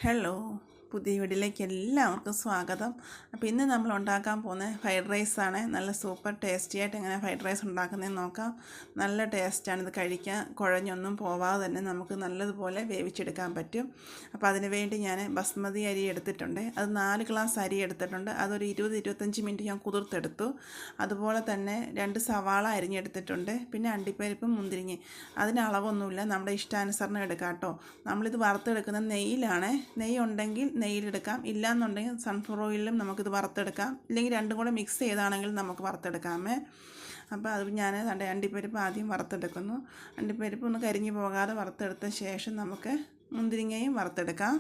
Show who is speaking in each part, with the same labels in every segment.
Speaker 1: Hello, പുതിയ വീഡിയോയിലേക്ക് എല്ലാവർക്കും സ്വാഗതം. അപ്പോൾ ഇന്ന് നമ്മൾ ഉണ്ടാക്കാൻ പോകുന്ന ഫ്രൈഡ് റൈസാണ്. നല്ല സൂപ്പർ ടേസ്റ്റി ആയിട്ട് എങ്ങനെ ഫ്രൈഡ് റൈസ് ഉണ്ടാക്കുന്നതെന്ന് നോക്കാം. നല്ല ടേസ്റ്റാണ് ഇത് കഴിക്കാൻ. കുഴഞ്ഞൊന്നും പോവാതെ തന്നെ നമുക്ക് നല്ലതുപോലെ വേവിച്ചെടുക്കാൻ പറ്റും. അപ്പോൾ അതിന് വേണ്ടി ഞാൻ ബസ്മതി അരി എടുത്തിട്ടുണ്ട്. അത് 4 ഗ്ലാസ് അരി എടുത്തിട്ടുണ്ട്. അതൊരു 20-25 മിനിറ്റ് ഞാൻ കുതിർത്തെടുത്തു. അതുപോലെ തന്നെ 2 സവാള അരിഞ്ഞെടുത്തിട്ടുണ്ട്. പിന്നെ അണ്ടിപ്പരിപ്പും മുന്തിരിങ്ങ. അതിന് അളവൊന്നുമില്ല, നമ്മുടെ ഇഷ്ടാനുസരണം എടുക്കാം കേട്ടോ. നമ്മളിത് വറുത്തെടുക്കുന്ന നെയ്യിലാണ്. നെയ്യ് ഉണ്ടെങ്കിൽ നെയ്യിലെടുക്കാം, ഇല്ലയെന്നുണ്ടെങ്കിൽ സൺഫ്ലവർ ഓയിലും നമുക്കിത് വറുത്തെടുക്കാം. ഇല്ലെങ്കിൽ രണ്ടും കൂടെ മിക്സ് ചെയ്താണെങ്കിൽ നമുക്ക് വറുത്തെടുക്കാമേ. അപ്പോൾ അത് ഞാൻ അണ്ടിപ്പരിപ്പ് ആദ്യം വറുത്തെടുക്കുന്നു. അണ്ടിപ്പരിപ്പ് ഒന്ന് കരിഞ്ഞു പോകാതെ വറുത്തെടുത്ത ശേഷം നമുക്ക് മുന്തിരിങ്ങയും വറുത്തെടുക്കാം.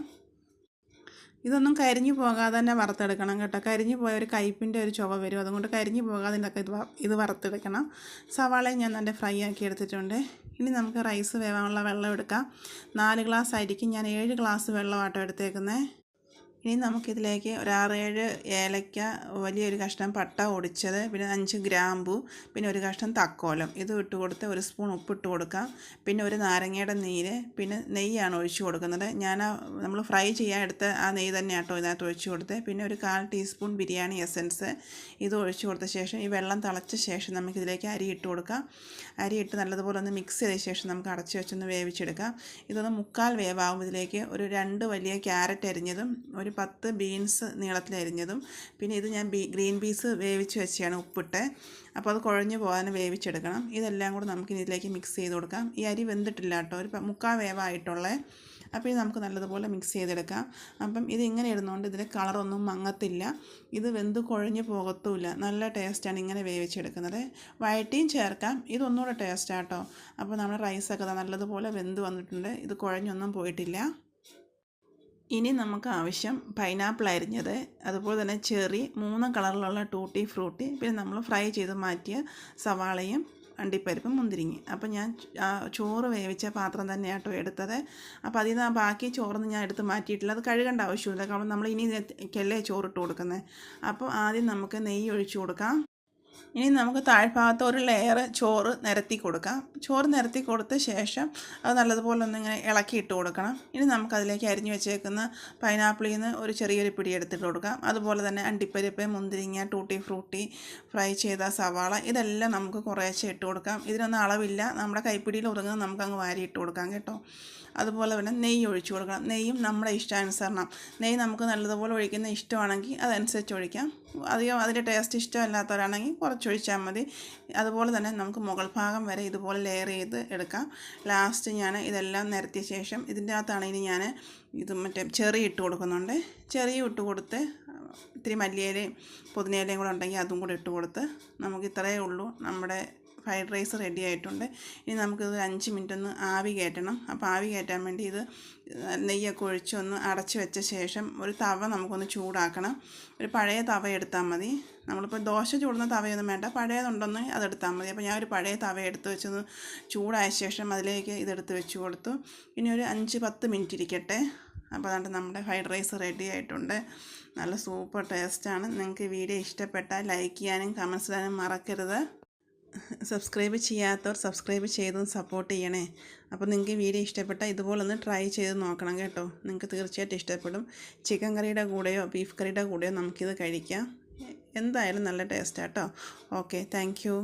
Speaker 1: ഇതൊന്നും കരിഞ്ഞു പോകാതെ തന്നെ വറുത്തെടുക്കണം കേട്ടോ. കരിഞ്ഞു പോയ ഒരു കയ്പിൻ്റെ ഒരു ചുവ വരും. അതുകൊണ്ട് കരിഞ്ഞു പോകാതെ ഇത് വറുത്തെടുക്കണം. സവാളയും ഞാൻ നല്ല ഫ്രൈ ആക്കി എടുത്തിട്ടുണ്ട്. ഇനി നമുക്ക് റൈസ് വേവാനുള്ള വെള്ളം എടുക്കാം. 4 ഗ്ലാസ് അരിക്ക് ഞാൻ 7 ഗ്ലാസ് വെള്ളമാട്ടോ എടുത്തേക്കുന്നത്. ഇനി നമുക്കിതിലേക്ക് ഒരു 6-7 ഏലക്ക, വലിയൊരു കഷ്ണം പട്ട ഒടിച്ചത്, പിന്നെ 5 ഗ്രാമ്പു, പിന്നെ ഒരു കഷ്ണം തക്കോലം ഇത് ഇട്ട് കൊടുത്ത് 1 സ്പൂൺ ഉപ്പിട്ട് കൊടുക്കാം. പിന്നെ ഒരു നാരങ്ങയുടെ നീര്, പിന്നെ നെയ്യാണ് ഒഴിച്ചു കൊടുക്കുന്നത്. നമ്മൾ ഫ്രൈ ചെയ്യാൻ എടുത്ത ആ നെയ്യ് തന്നെ ആട്ടോ ഇതിനകത്ത് ഒഴിച്ചു കൊടുത്ത്. പിന്നെ ഒരു 1/4 ടീസ്പൂൺ ബിരിയാണി എസൻസ് ഇത് ഒഴിച്ചു കൊടുത്ത ശേഷം ഈ വെള്ളം തിളച്ച ശേഷം നമുക്കിതിലേക്ക് അരി ഇട്ട് കൊടുക്കാം. അരി ഇട്ട് നല്ലതുപോലെ ഒന്ന് മിക്സ് ചെയ്ത ശേഷം നമുക്ക് അടച്ചു വെച്ചൊന്ന് വേവിച്ചെടുക്കാം. ഇതൊന്ന് 1/4 വേവാകും. ഇതിലേക്ക് ഒരു 2 വലിയ ക്യാരറ്റ് അരിഞ്ഞതും, ഒരു 10 ബീൻസ് നീളത്തിലരിഞ്ഞതും, പിന്നെ ഇത് ഞാൻ ഗ്രീൻ പീസ് വേവിച്ച് വെച്ചാണ് ഉപ്പിട്ട്. അപ്പോൾ അത് കുഴഞ്ഞു പോകാൻ വേവിച്ചെടുക്കണം. ഇതെല്ലാം കൂടെ നമുക്കിനി ഇതിലേക്ക് മിക്സ് ചെയ്ത് കൊടുക്കാം. ഈ അരി വെന്തിട്ടില്ല കേട്ടോ, ഒരു 1/4 വേവായിട്ടുള്ളത്. അപ്പോൾ ഇത് നമുക്ക് നല്ലതുപോലെ മിക്സ് ചെയ്തെടുക്കാം. അപ്പം ഇത് ഇങ്ങനെ ഇടുന്നതുകൊണ്ട് ഇതിൽ കളറൊന്നും മങ്ങത്തില്ല, ഇത് വെന്ത് കുഴഞ്ഞു പോകത്തുമില്ല. നല്ല ടേസ്റ്റാണ് ഇങ്ങനെ വേവിച്ചെടുക്കുന്നത്. വഴറ്റിയും ചേർക്കാം, ഇതൊന്നുകൂടെ ടേസ്റ്റാട്ടോ. അപ്പോൾ നമ്മുടെ റൈസൊക്കെ നല്ലതുപോലെ വെന്ത് വന്നിട്ടുണ്ട്, ഇത് കുഴഞ്ഞൊന്നും പോയിട്ടില്ല. ഇനി നമുക്ക് ആവശ്യം പൈനാപ്പിൾ അരിഞ്ഞത്, അതുപോലെ തന്നെ ചെറി, 3 കളറിലുള്ള ടൂട്ടി ഫ്രൂട്ടി, പിന്നെ നമ്മൾ ഫ്രൈ ചെയ്ത് മാറ്റിയ സവാളയും അണ്ടിപ്പരിപ്പും മുന്തിരിങ്ങ. അപ്പോൾ ഞാൻ ചോറ് വേവിച്ച പാത്രം തന്നെയാട്ടോ എടുത്തത്. അപ്പോൾ അതിൽ നിന്ന് ബാക്കി ചോറൊന്നും ഞാൻ എടുത്ത് മാറ്റിയിട്ടില്ല. അത് കഴുകേണ്ട ആവശ്യമില്ല, കാരണം നമ്മൾ ഇനി കെല്ലേ ചോറിട്ട് കൊടുക്കുന്നത്. അപ്പോൾ ആദ്യം നമുക്ക് നെയ്യ് ഒഴിച്ചു കൊടുക്കാം. ഇനി നമുക്ക് താഴ്ഭാഗത്ത് ഒരു ലെയർ ചോറ് നിരത്തി കൊടുക്കാം. ചോറ് നിരത്തി കൊടുത്ത ശേഷം അത് നല്ലതുപോലെ ഒന്നിങ്ങനെ ഇളക്കിയിട്ട് കൊടുക്കണം. ഇനി നമുക്കതിലേക്ക് അരിഞ്ഞു വെച്ചേക്കുന്ന പൈനാപ്പിളിൽ നിന്ന് ഒരു ചെറിയൊരു പിടി എടുത്തിട്ട് കൊടുക്കാം. അതുപോലെ തന്നെ അണ്ടിപ്പരിപ്പ്, മുന്തിരിങ്ങ, ടൂട്ടി ഫ്രൂട്ടി, ഫ്രൈ ചെയ്ത സവാള, ഇതെല്ലാം നമുക്ക് കുറേശ്ശെ ഇട്ട് കൊടുക്കാം. ഇതിനൊന്നും അളവില്ല, നമ്മുടെ കൈപ്പിടിയിൽ ഒതുങ്ങുന്നത് നമുക്കങ്ങ് വാരിയിട്ട് കൊടുക്കാം കേട്ടോ. അതുപോലെ തന്നെ നെയ്യ് ഒഴിച്ചു കൊടുക്കണം. നെയ്യും നമ്മുടെ ഇഷ്ടാനുസരണം. നെയ്യ് നമുക്ക് നല്ലതുപോലെ ഒഴിക്കുന്ന ഇഷ്ടമാണെങ്കിൽ അതനുസരിച്ച് ഒഴിക്കാം. അധികം അതിൻ്റെ ടേസ്റ്റ് ഇഷ്ടമല്ലാത്തവരാണെങ്കിൽ കുറച്ചൊഴിച്ചാൽ മതി. അതുപോലെ തന്നെ നമുക്ക് മുകൾ ഭാഗം വരെ ഇതുപോലെ ലെയർ ചെയ്ത് എടുക്കാം. ലാസ്റ്റ് ഞാൻ ഇതെല്ലാം നിരത്തിയ ശേഷം ഇതിൻ്റെ അകത്താണ് ഇനി ഞാൻ ചെറി ഇട്ട് കൊടുക്കുന്നുണ്ട്. ചെറിയും ഇട്ട് കൊടുത്ത് ഇത്തിരി മല്ലിയിലയും പുതിനയിലയും കൂടെ ഉണ്ടെങ്കിൽ അതും കൂടെ ഇട്ട് കൊടുത്ത് നമുക്ക് ഇത്രയേ ഉള്ളൂ, നമ്മുടെ ഫ്രൈഡ് റൈസ് റെഡി ആയിട്ടുണ്ട്. ഇനി നമുക്കിത് 5 മിനിറ്റ് ഒന്ന് ആവി കയറ്റണം. അപ്പോൾ ആവി കയറ്റാൻ വേണ്ടി ഇത് നെയ്യൊക്കെ ഒഴിച്ചൊന്ന് അടച്ച് വെച്ച ശേഷം ഒരു തവ നമുക്കൊന്ന് ചൂടാക്കണം. ഒരു പഴയ തവ എടുത്താൽ മതി. നമ്മളിപ്പോൾ ദോശ ചൂടുന്ന തവയൊന്നും വേണ്ട, പഴയതുണ്ടെന്ന് അതെടുത്താൽ മതി. അപ്പോൾ ഞാൻ ഒരു പഴയ തവ എടുത്ത് വെച്ചൊന്ന് ചൂടായ ശേഷം അതിലേക്ക് ഇതെടുത്ത് വെച്ച് കൊടുത്തു. ഇനി ഒരു 5-10 മിനിറ്റ് ഇരിക്കട്ടെ. അപ്പോൾ അതുകൊണ്ട് നമ്മുടെ ഫ്രൈഡ് റൈസ് റെഡി ആയിട്ടുണ്ട്. നല്ല സൂപ്പർ ടേസ്റ്റാണ്. നിങ്ങൾക്ക് വീഡിയോ ഇഷ്ടപ്പെട്ടാൽ ലൈക്ക് ചെയ്യാനും കമൻറ്റ്സ് ചെയ്യാനും മറക്കരുത്. സബ്സ്ക്രൈബ് ചെയ്യാത്തവർ സബ്സ്ക്രൈബ് ചെയ്തും സപ്പോർട്ട് ചെയ്യണേ. അപ്പോൾ നിങ്ങൾക്ക് വീഡിയോ ഇഷ്ടപ്പെട്ടാൽ ഇതുപോലൊന്ന് ട്രൈ ചെയ്ത് നോക്കണം കേട്ടോ. നിങ്ങൾക്ക് തീർച്ചയായിട്ടും ഇഷ്ടപ്പെടും. ചിക്കൻ കറിയുടെ കൂടെയോ ബീഫ് കറിയുടെ കൂടെയോ നമുക്കിത് കഴിക്കാം. എന്തായാലും നല്ല ടേസ്റ്റാട്ടോ. Okay, thank you.